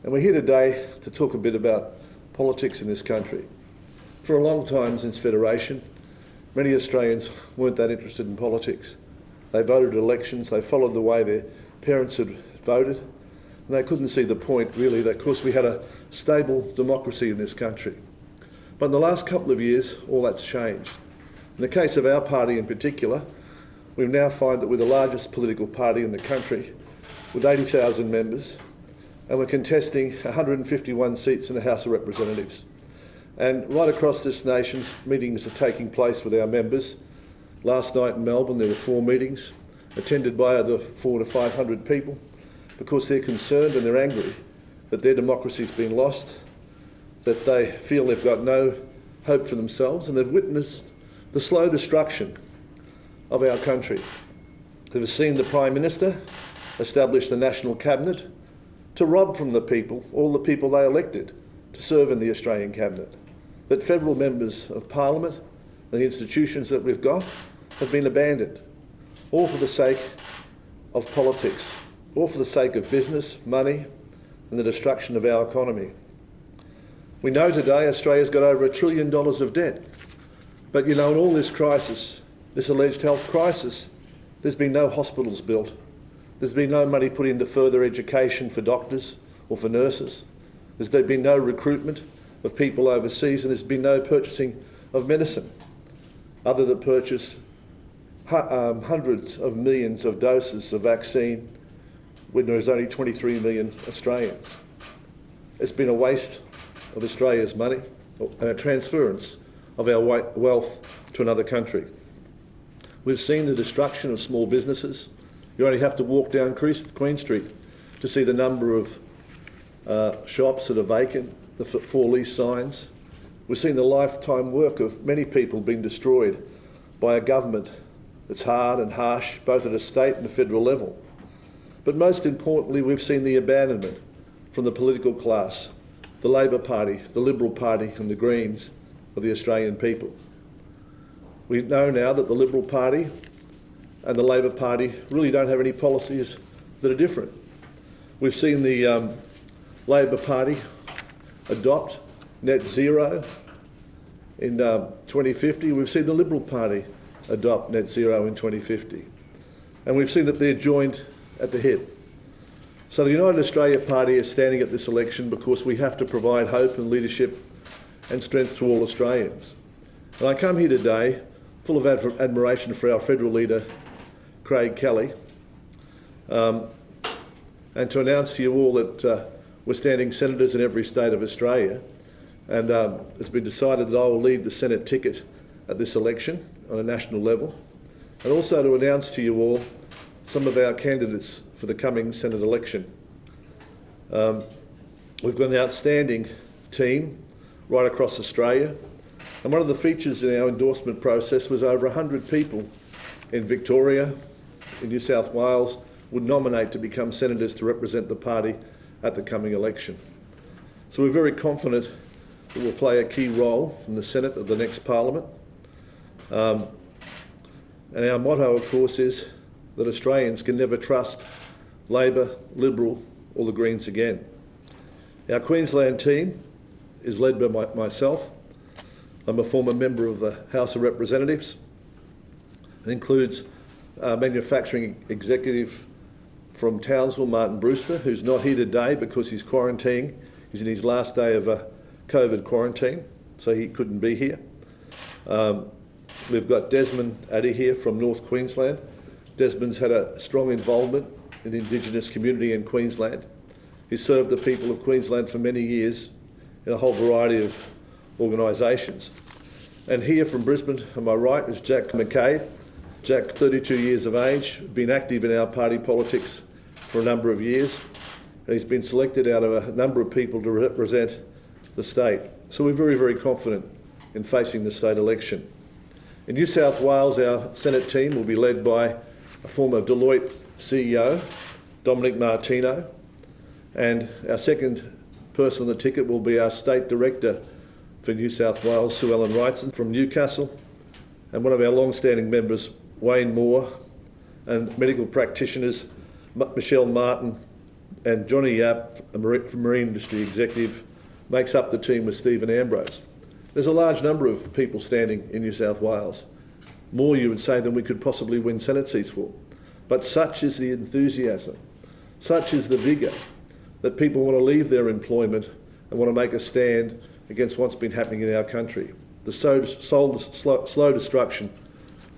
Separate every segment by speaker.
Speaker 1: And we're here today to talk a bit about politics in this country. For a long time since Federation, many Australians weren't that interested in politics. They voted at elections, they followed the way their parents had voted, and they couldn't see the point really that, of course, we had a stable democracy in this country. But in the last couple of years, all that's changed. In the case of our party in particular, we now find that we're the largest political party in the country with 80,000 members, and we're contesting 151 seats in the House of Representatives. And right across this nation, meetings are taking place with our members. Last night in Melbourne, there were 4 meetings attended by over 400 to 500 people because they're concerned and they're angry that their democracy's been lost, that they feel they've got no hope for themselves, and they've witnessed the slow destruction of our country. They've seen the Prime Minister establish the National Cabinet to rob from the people, all the people they elected to serve in the Australian Cabinet. That federal members of Parliament, the institutions that we've got, have been abandoned, all for the sake of politics, all for the sake of business, money, and the destruction of our economy. We know today Australia's got over $1 trillion of debt. But in all this crisis, this alleged health crisis, there's been no hospitals built. There's been no money put into further education for doctors or for nurses. There's been no recruitment of people overseas, and there's been no purchasing of medicine, other than purchase hundreds of millions of doses of vaccine when there's only 23 million Australians. It's been a waste of Australia's money and a transference of our wealth to another country. We've seen the destruction of small businesses. You only have to walk down Queen Street to see the number of shops that are vacant, the for lease signs. We've seen the lifetime work of many people being destroyed by a government that's hard and harsh, both at a state and a federal level. But most importantly, we've seen the abandonment from the political class, the Labor Party, the Liberal Party and the Greens of the Australian people. We know now that the Liberal Party and the Labor Party really don't have any policies that are different. We've seen the Labor Party adopt net zero in 2050. We've seen the Liberal Party adopt net zero in 2050. And we've seen that they're joined at the hip. So the United Australia Party is standing at this election because we have to provide hope and leadership and strength to all Australians. And I come here today full of admiration for our federal leader, Craig Kelly, and to announce to you all that we're standing senators in every state of Australia, and it's been decided that I will lead the Senate ticket at this election on a national level, and also to announce to you all some of our candidates for the coming Senate election. We've got an outstanding team right across Australia, and one of the features in our endorsement process was over 100 people in Victoria, in New South Wales, would nominate to become senators to represent the party at the coming election. So we're very confident that we'll play a key role in the Senate of the next Parliament. And our motto, of course, is that Australians can never trust Labor, Liberal or the Greens again. Our Queensland team is led by myself. I'm a former member of the House of Representatives. It includes manufacturing executive from Townsville, Martin Brewster, who's not here today because he's quarantining. He's in his last day of COVID quarantine, so he couldn't be here. We've got Desmond Addy here from North Queensland. Desmond's had a strong involvement in the Indigenous community in Queensland. He's served the people of Queensland for many years in a whole variety of organisations. And here from Brisbane, on my right, is Jack McCabe. Jack, 32 years of age, been active in our party politics for a number of years, and he's been selected out of a number of people to represent the state. So we're very, very confident in facing the state election. In New South Wales, our Senate team will be led by a former Deloitte CEO, Dominic Martino, and our second person on the ticket will be our State Director for New South Wales, Sue Ellen Wrightson from Newcastle, and one of our long-standing members, Wayne Moore, and medical practitioners, Michelle Martin and Johnny Yap, a marine industry executive, makes up the team with Stephen Ambrose. There's a large number of people standing in New South Wales, more you would say than we could possibly win Senate seats for. But such is the enthusiasm, such is the vigour, that people want to leave their employment and want to make a stand against what's been happening in our country, the slow destruction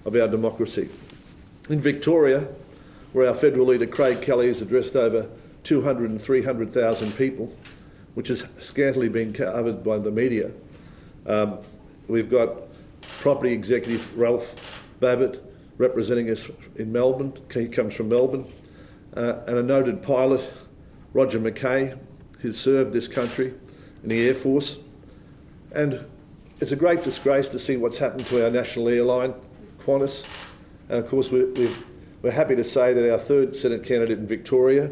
Speaker 1: of our democracy. In Victoria, where our federal leader Craig Kelly has addressed over 200 and 300,000 people, which has scantily been covered by the media, we've got property executive Ralph Babbitt representing us in Melbourne. He comes from Melbourne. And a noted pilot, Roger McKay, who's served this country in the Air Force. And it's a great disgrace to see what's happened to our national airline, Qantas. And of course, we're happy to say that our third Senate candidate in Victoria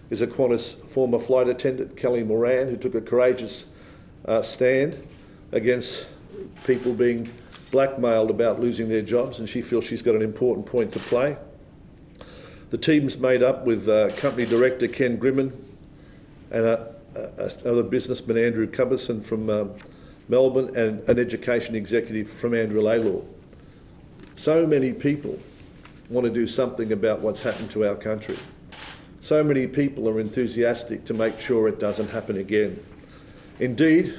Speaker 1: is a Qantas former flight attendant, Kelly Moran, who took a courageous stand against people being blackmailed about losing their jobs, and she feels she's got an important point to play. The team's made up with company director Ken Grimman and another businessman, Andrew Cubberson from Melbourne, and an education executive from Andrew Laylaw. So many people want to do something about what's happened to our country. So many people are enthusiastic to make sure it doesn't happen again. Indeed,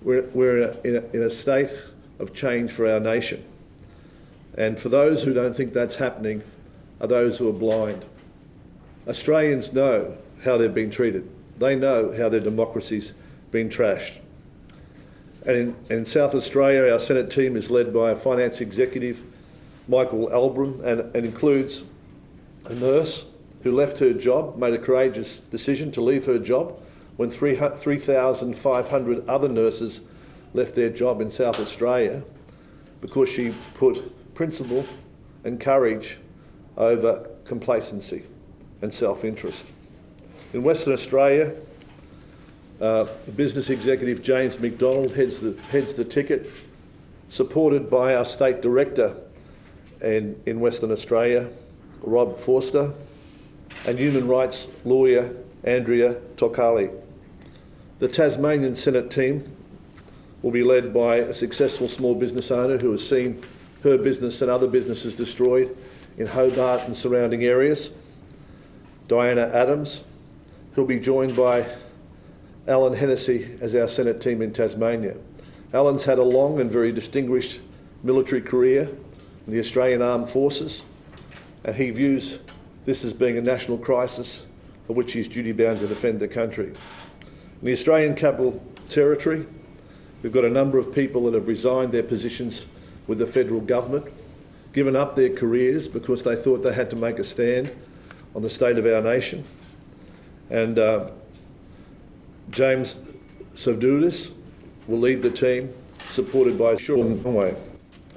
Speaker 1: we're in a state of change for our nation. And for those who don't think that's happening are those who are blind. Australians know how they've been treated. They know how their democracy's been trashed. And in South Australia, our Senate team is led by a finance executive, Michael Albram, and includes a nurse who left her job, made a courageous decision to leave her job when 3,500 other nurses left their job in South Australia because she put principle and courage over complacency and self-interest. In Western Australia, the business executive James McDonald heads the ticket, supported by our state director in Western Australia, Rob Forster, and human rights lawyer Andrea Tokali. The Tasmanian Senate team will be led by a successful small business owner who has seen her business and other businesses destroyed in Hobart and surrounding areas, Diana Adams, who'll be joined by Alan Hennessy as our Senate team in Tasmania. Alan's had a long and very distinguished military career in the Australian Armed Forces, and he views this as being a national crisis for which he's duty-bound to defend the country. In the Australian Capital Territory, we've got a number of people that have resigned their positions with the federal government, given up their careers because they thought they had to make a stand on the state of our nation. And James Savdoudis will lead the team, supported by Sean Conway.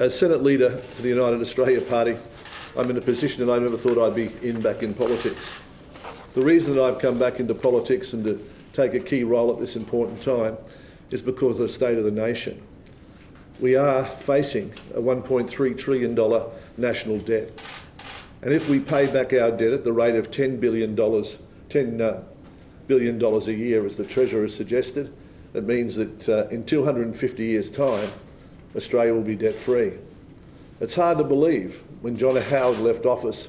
Speaker 1: As Senate Leader for the United Australia Party, I'm in a position that I never thought I'd be back in politics. The reason that I've come back into politics and to take a key role at this important time is because of the state of the nation. We are facing a $1.3 trillion national debt. And if we pay back our debt at the rate of $10 billion a year, as the Treasurer has suggested, it means that in 250 years' time, Australia will be debt-free. It's hard to believe when John Howard left office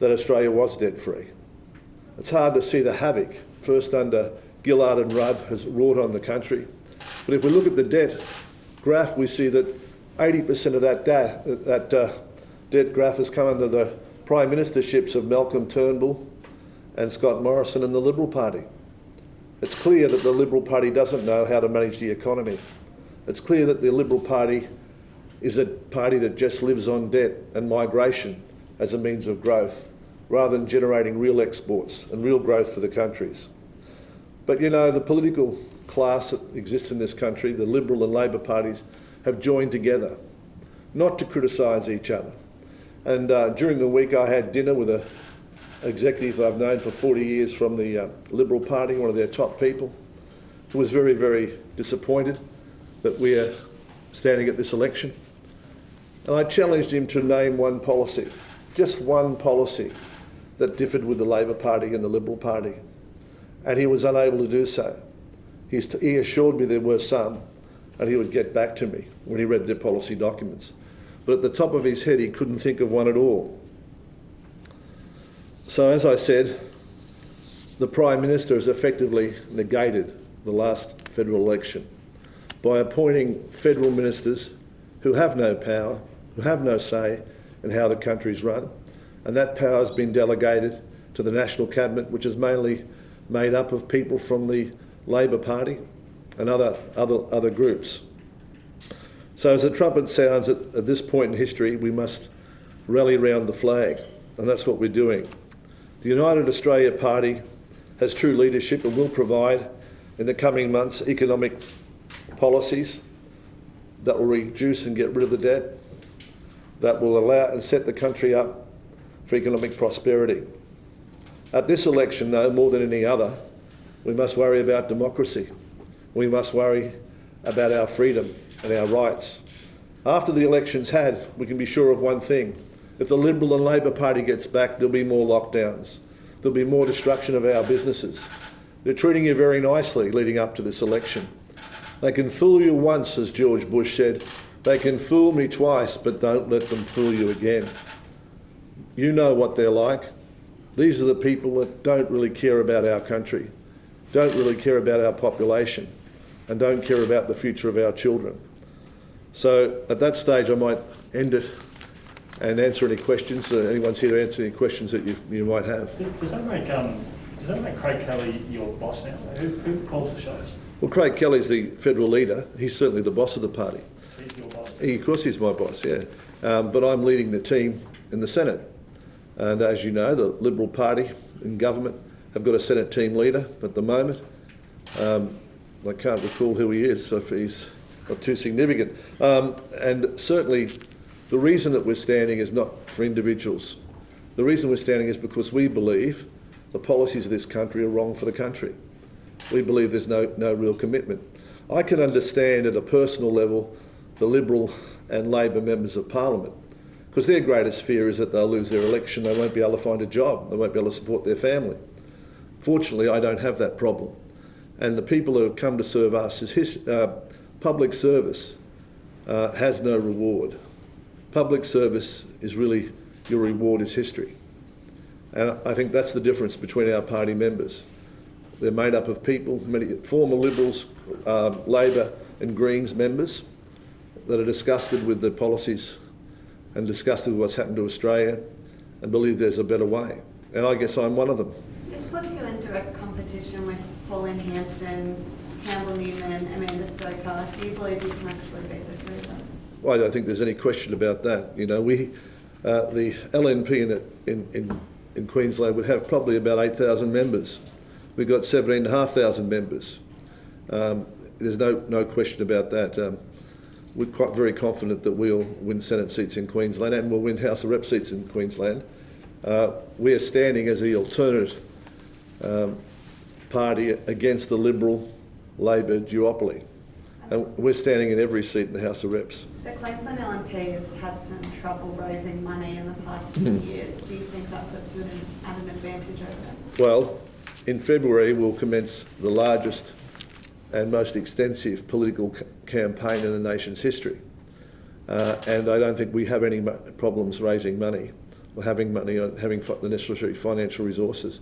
Speaker 1: that Australia was debt-free. It's hard to see the havoc, first under Gillard and Rudd, has wrought on the country. But if we look at the debt graph, we see that 80% of that debt graph has come under the prime ministerships of Malcolm Turnbull and Scott Morrison and the Liberal Party. It's clear that the Liberal Party doesn't know how to manage the economy. It's clear that the Liberal Party is a party that just lives on debt and migration as a means of growth, rather than generating real exports and real growth for the countries. But you know, the political class that exists in this country, the Liberal and Labor parties, have joined together, not to criticise each other. And during the week I had dinner with an executive I've known for 40 years from the Liberal Party, one of their top people, who was very, very disappointed that we are standing at this election. And I challenged him to name one policy, just one policy, that differed with the Labor Party and the Liberal Party. and he was unable to do so. He assured me there were some, and he would get back to me when he read their policy documents. But at the top of his head, he couldn't think of one at all. So as I said, the Prime Minister has effectively negated the last federal election by appointing federal ministers who have no power, who have no say in how the country's run, and that power has been delegated to the National Cabinet, which is mainly made up of people from the Labor Party and other groups. So as the trumpet sounds at this point in history, we must rally round the flag, and that's what we're doing. The United Australia Party has true leadership and will provide in the coming months economic policies that will reduce and get rid of the debt, that will allow and set the country up for economic prosperity. At this election, though, more than any other, we must worry about democracy. We must worry about our freedom and our rights. After the election's had, we can be sure of one thing. If the Liberal and Labor Party gets back, there'll be more lockdowns. There'll be more destruction of our businesses. They're treating you very nicely leading up to this election. They can fool you once, as George Bush said. They can fool me twice, but don't let them fool you again. You know what they're like. These are the people that don't really care about our country, don't really care about our population, and don't care about the future of our children. So at that stage, I might end it and answer any questions. Anyone's here to answer any questions that you might have.
Speaker 2: Does that make Craig Kelly your boss now? Who calls the shots?
Speaker 1: Well, Craig Kelly's the federal leader. He's certainly the boss of the party.
Speaker 2: He's your boss?
Speaker 1: Of course he's my boss, yeah. But I'm leading the team in the Senate. And as you know, the Liberal Party in government have got a Senate team leader at the moment. I can't recall who he is, so if he's not too significant. And certainly the reason that we're standing is not for individuals. The reason we're standing is because we believe the policies of this country are wrong for the country. We believe there's no real commitment. I can understand at a personal level the Liberal and Labor members of Parliament, because their greatest fear is that they'll lose their election, they won't be able to find a job, they won't be able to support their family. Fortunately, I don't have that problem. And the people that have come to serve us, public service has no reward. Public service is really, your reward is history. And I think that's the difference between our party members. They're made up of people, many former Liberals, Labor and Greens members that are disgusted with the policies and disgusted with what's happened to Australia and believe there's a better way. And I guess I'm one of them.
Speaker 3: This puts you in direct competition with Pauline Hanson, Campbell Newman, Amanda Stoker. Do you believe you can actually beat the three of them?
Speaker 1: Well, I don't think there's any question about that. You know, the LNP in Queensland would have probably about 8,000 members. We've got 17,500 members. There's no question about that. We're very confident that we'll win Senate seats in Queensland and we'll win House of Rep seats in Queensland. We are standing as the alternate party against the Liberal-Labor duopoly. And we're standing in every seat in the House of Reps.
Speaker 3: The Queensland LNP has had some trouble raising money in the past few years. Do you think that puts you at an advantage over them?
Speaker 1: Well, in February we'll commence the largest and most extensive political campaign in the nation's history. And I don't think we have any problems raising money or having money or having the necessary financial resources,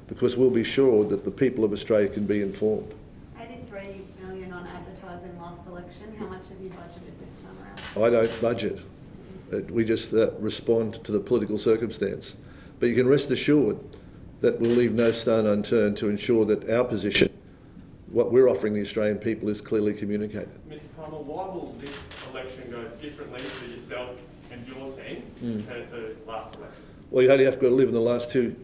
Speaker 1: because we'll be sure that the people of Australia can be informed.
Speaker 3: 83 million on advertising last election. How much have you budgeted this time around?
Speaker 1: I don't budget. We just respond to the political circumstance. But you can rest assured that we'll leave no stone unturned to ensure that our position, what we're offering the Australian people, is clearly communicated.
Speaker 4: Mr. Palmer, why will this election go differently for yourself and your team compared to last election? Well,
Speaker 1: you only have to live in the last two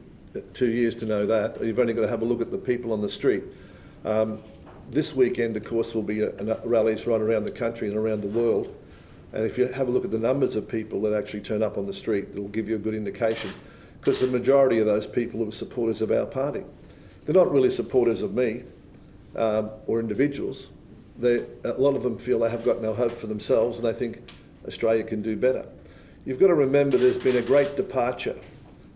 Speaker 1: years to know that. You've only got to have a look at the people on the street. This weekend, of course, will be rallies right around the country and around the world. And if you have a look at the numbers of people that actually turn up on the street, it'll give you a good indication, because the majority of those people are supporters of our party. They're not really supporters of me or individuals. A lot of them feel they have got no hope for themselves and they think Australia can do better. You've got to remember there's been a great departure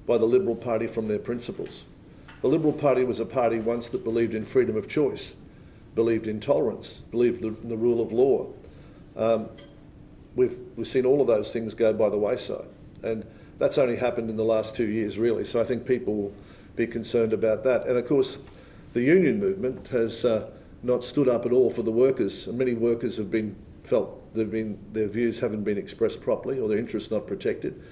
Speaker 1: by the Liberal Party from their principles. The Liberal Party was a party once that believed in freedom of choice, believed in tolerance, believed in the rule of law. We've seen all of those things go by the wayside, and that's only happened in the last 2 years, really. So I think people will be concerned about that. And of course, the union movement has not stood up at all for the workers, and many workers have felt their views haven't been expressed properly or their interests not protected.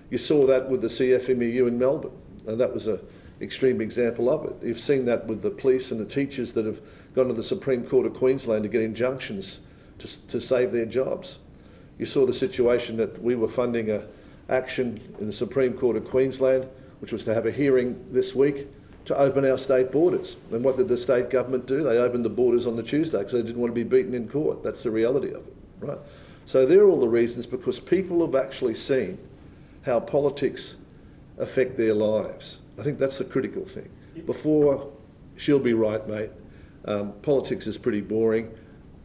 Speaker 1: You saw that with the CFMEU in Melbourne, and that was an extreme example of it. You've seen that with the police and the teachers that have gone to the Supreme Court of Queensland to get injunctions to save their jobs. You saw the situation that we were funding an action in the Supreme Court of Queensland, which was to have a hearing this week to open our state borders. And what did the state government do? They opened the borders on the Tuesday because they didn't want to be beaten in court. That's the reality of it, right? So they're all the reasons, because people have actually seen how politics affect their lives. I think that's the critical thing. Before, she'll be right, mate, politics is pretty boring.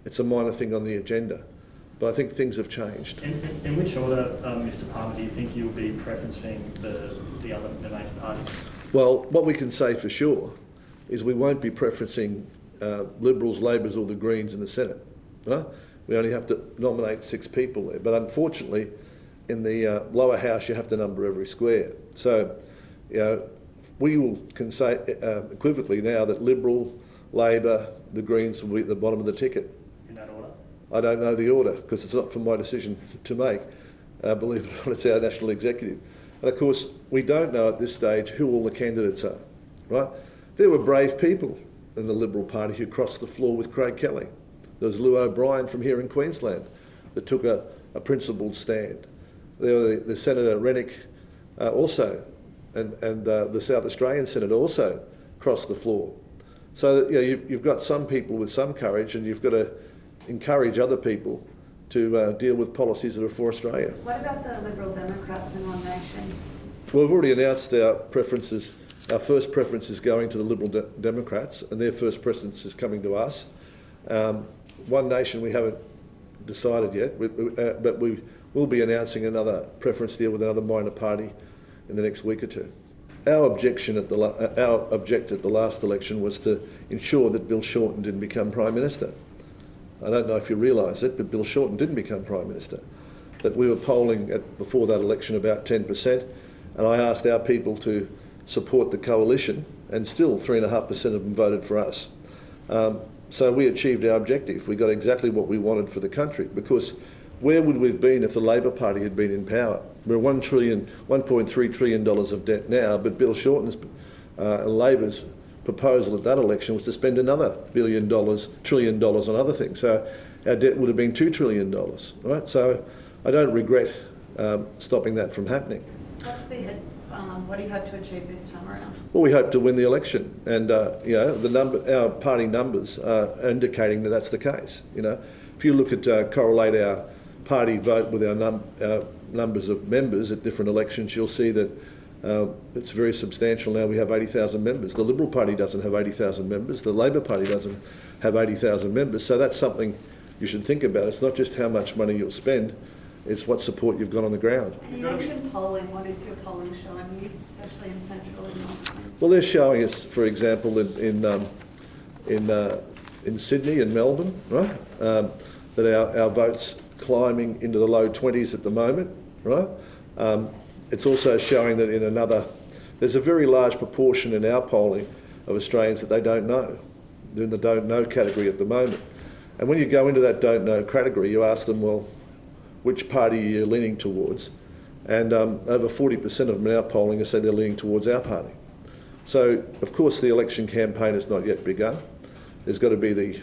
Speaker 1: It's a minor thing on the agenda. But I think things have changed.
Speaker 2: In which order, Mr. Palmer, do you think you'll be preferencing the major parties?
Speaker 1: Well, what we can say for sure is we won't be preferencing Liberals, Labors or the Greens in the Senate. Right? We only have to nominate 6 people there. But unfortunately, in the lower house, you have to number every square. So, you know, can say equivocally now that Liberal, Labor, the Greens will be at the bottom of the ticket.
Speaker 2: In that order?
Speaker 1: I don't know the order because it's not for my decision to make. Believe it or not, it's our national executive. And of course, we don't know at this stage who all the candidates are, right? There were brave people in the Liberal Party who crossed the floor with Craig Kelly. There was Lou O'Brien from here in Queensland that took a principled stand. There were the Senator Rennick also, and the South Australian Senator also crossed the floor. So you know, you've got some people with some courage, and you've got to encourage other people to deal with policies that are for Australia.
Speaker 3: What about the Liberal Democrats in One Nation?
Speaker 1: Well, we've already announced our preferences. Our first preference is going to the Liberal Democrats, and their first preference is coming to us. One Nation we haven't decided yet, but we will be announcing another preference deal with another minor party in the next week or two. Our objective at the last election was to ensure that Bill Shorten didn't become Prime Minister. I don't know if you realise it, but Bill Shorten didn't become Prime Minister. That we were polling before that election about 10%, and I asked our people to support the coalition, and still 3.5% of them voted for us. So we achieved our objective. We got exactly what we wanted for the country, because where would we have been if the Labor Party had been in power? We're $1.3 trillion of debt now, but Bill Shorten's Labor's proposal at that election was to spend another $1 trillion on other things. So our debt would have been $2 trillion, right? So I don't regret stopping that from happening.
Speaker 3: What do you hope to achieve this time around?
Speaker 1: Well, we hope to win the election, and you know, our party numbers are indicating that that's the case. You know, if you look at correlate our party vote with our numbers of members at different elections, you'll see that it's very substantial now. We have 80,000 members. The Liberal Party doesn't have 80,000 members. The Labor Party doesn't have 80,000 members. So that's something you should think about. It's not just how much money you'll spend, it's what support you've got on the ground.
Speaker 3: And you mentioned polling. What is your polling showing you, especially in Central and North Queensland?
Speaker 1: Well, they're showing us, for example, in Sydney and Melbourne, right, that our votes climbing into the low 20s at the moment, right? It's also showing that there's a very large proportion in our polling of Australians that they don't know. They're in the don't know category at the moment. And when you go into that don't know category, you ask them, well, which party are you leaning towards? And over 40% of them in our polling have said they're leaning towards our party. So, of course, the election campaign has not yet begun. There's got to be the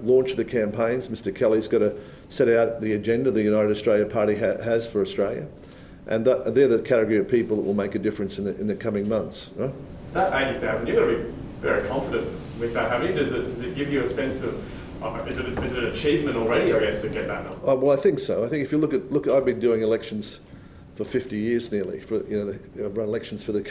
Speaker 1: launch of the campaigns. Mr. Kelly's got to set out the agenda the United Australia Party has for Australia. And they're the category of people that will make a difference in the coming months. Right?
Speaker 4: That 80,000, you've got to be very confident with that, haven't you? Does it give you a sense of, is it an achievement already, I guess, to get that number?
Speaker 1: Well, I think so. I think if you look, I've been doing elections for 50 years nearly. I've run elections for the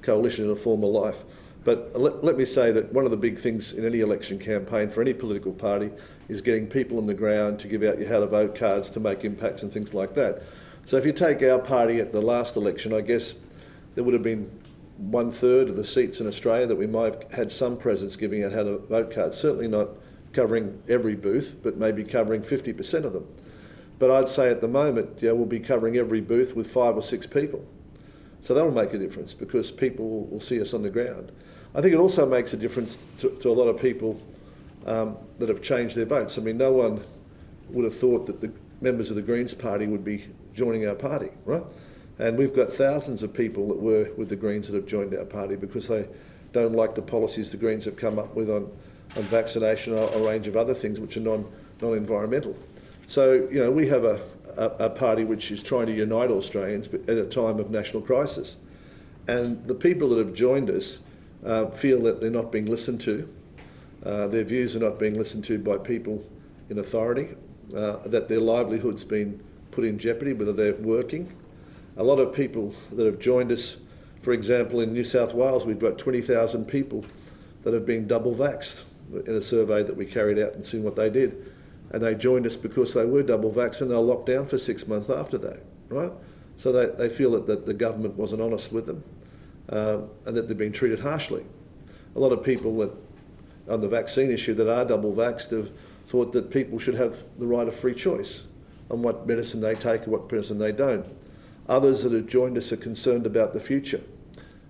Speaker 1: coalition in a former life. But let me say that one of the big things in any election campaign for any political party is getting people on the ground to give out your how to vote cards to make impacts and things like that. So if you take our party at the last election, I guess there would have been 1/3 of the seats in Australia, that we might have had some presence giving out how to vote cards. Certainly not covering every booth, but maybe covering 50% of them. But I'd say at the moment, we'll be covering every booth with 5 or 6 people. So that'll make a difference because people will see us on the ground. I think it also makes a difference to a lot of people that have changed their votes. I mean, no one would have thought that the members of the Greens party would be joining our party, right? And we've got thousands of people that were with the Greens that have joined our party because they don't like the policies the Greens have come up with on vaccination or a range of other things which are non-environmental. So, we have a party which is trying to unite Australians at a time of national crisis. And the people that have joined us feel that they're not being listened to. Their views are not being listened to by people in authority, that their livelihood's been put in jeopardy, whether they're working. A lot of people that have joined us, for example, in New South Wales, we've got 20,000 people that have been double vaxxed in a survey that we carried out and seen what they did. And they joined us because they were double vaxxed and they were locked down for 6 months after that, right? So they feel that the government wasn't honest with them and that they've been treated harshly. A lot of people that, on the vaccine issue that are double vaxxed have thought that people should have the right of free choice on what medicine they take and what medicine they don't. Others that have joined us are concerned about the future,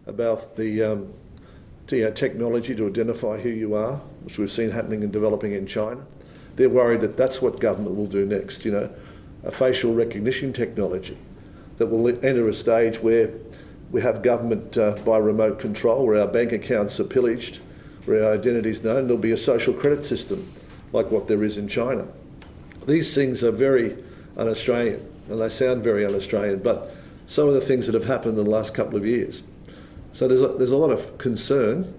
Speaker 1: about the technology to identify who you are, which we've seen happening and developing in China. They're worried that that's what government will do next, a facial recognition technology that will enter a stage where we have government by remote control, where our bank accounts are pillaged, where our identity is known. There'll be a social credit system like what there is in China. These things are very un-Australian, and they sound very un-Australian, but some of the things that have happened in the last couple of years. So there's a lot of concern,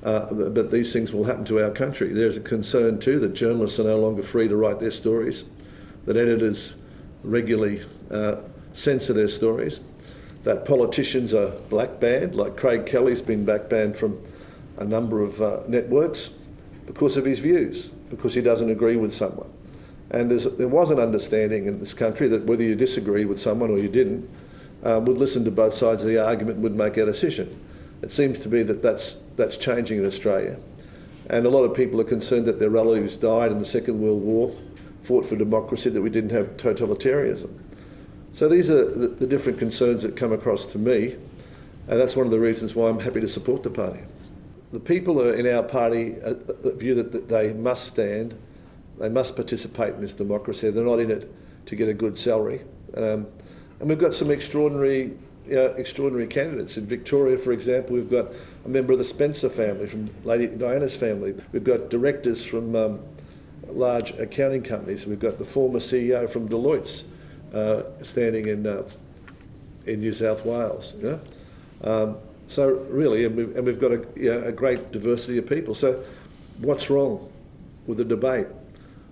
Speaker 1: but these things will happen to our country. There's a concern too that journalists are no longer free to write their stories, that editors regularly censor their stories, that politicians are black-banned, like Craig Kelly's been black-banned from a number of networks because of his views, because he doesn't agree with someone. And there was an understanding in this country that whether you disagreed with someone or you didn't, would listen to both sides of the argument and would make a decision. It seems to be that that's changing in Australia. And a lot of people are concerned that their relatives died in the Second World War, fought for democracy, that we didn't have totalitarianism. So these are the different concerns that come across to me, and that's one of the reasons why I'm happy to support the party. The people that are in our party view that they must stand, they must participate in this democracy. They're not in it to get a good salary. And we've got some extraordinary candidates. In Victoria, for example, we've got a member of the Spencer family, from Lady Diana's family. We've got directors from large accounting companies. We've got the former CEO from Deloitte's standing in New South Wales. So really, and we've got a great diversity of people. So what's wrong with the debate?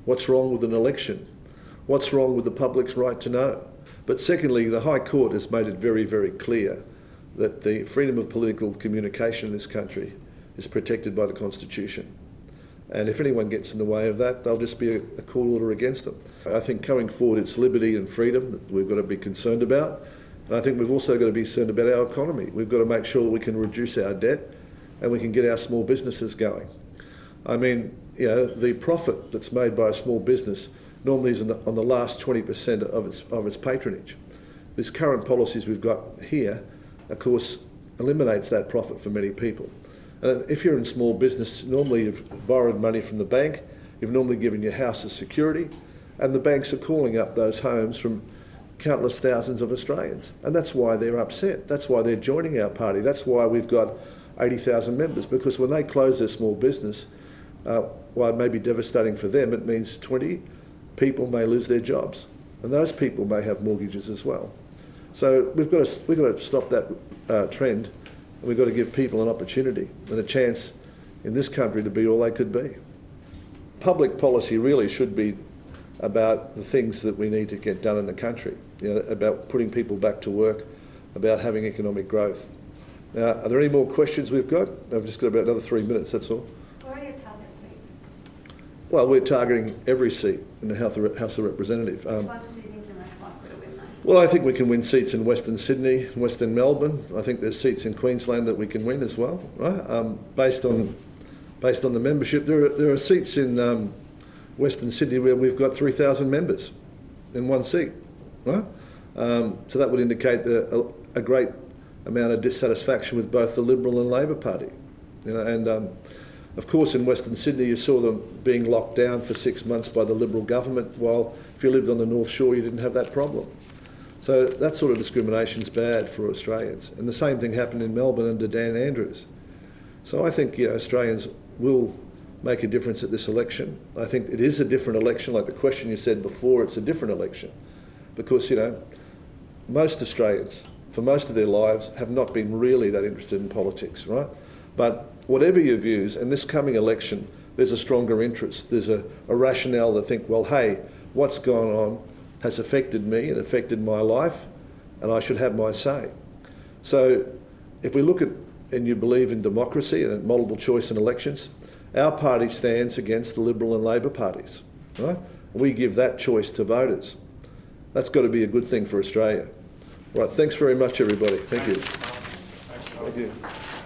Speaker 1: What's wrong with an election? What's wrong with the public's right to know? But secondly, the High Court has made it very, very clear that the freedom of political communication in this country is protected by the Constitution. And if anyone gets in the way of that, there'll just be a court order against them. I think coming forward, it's liberty and freedom that we've got to be concerned about. And I think we've also got to be concerned about our economy. We've got to make sure that we can reduce our debt and we can get our small businesses going. I mean, the profit that's made by a small business normally is on the last 20% of its patronage. This current policies we've got here, of course, eliminates that profit for many people. And if you're in small business, normally you've borrowed money from the bank, you've normally given your house as security, and the banks are calling up those homes from countless thousands of Australians. And that's why they're upset. That's why they're joining our party. That's why we've got 80,000 members, because when they close their small business, while it may be devastating for them, it means 20 people may lose their jobs, and those people may have mortgages as well. So we've got to stop that trend, and we've got to give people an opportunity and a chance in this country to be all they could be. Public policy really should be about the things that we need to get done in the country, about putting people back to work, about having economic growth. Now, are there any more questions we've got? I've just got about another 3 minutes, that's all.
Speaker 3: What are your target seats?
Speaker 1: Well, we're targeting every seat in the House of Representatives.
Speaker 3: Which ones do you think you're most likely to win, though?
Speaker 1: Well, I think we can win seats in Western Sydney, Western Melbourne. I think there's seats in Queensland that we can win as well, right? Based on the membership, there are seats in Western Sydney where we've got 3,000 members in one seat, right? So that would indicate a great amount of dissatisfaction with both the Liberal and Labor Party, you know. And of course, in Western Sydney, you saw them being locked down for 6 months by the Liberal government, while if you lived on the North Shore, you didn't have that problem. So that sort of discrimination is bad for Australians. And the same thing happened in Melbourne under Dan Andrews. So I think, you know, Australians will make a difference at this election. I think it is a different election, like the question you said before, it's a different election. Because, you know, most Australians, for most of their lives, have not been really that interested in politics, right? But whatever your views, in this coming election, there's a stronger interest. There's a rationale to think, well, hey, what's gone on has affected me and affected my life, and I should have my say. So if we look at, and you believe in democracy and multiple choice in elections, our party stands against the Liberal and Labor parties, right? We give that choice to voters. That's got to be a good thing for Australia. Right, thanks very much, everybody. Thank you.
Speaker 4: Thank you.
Speaker 1: Thank you.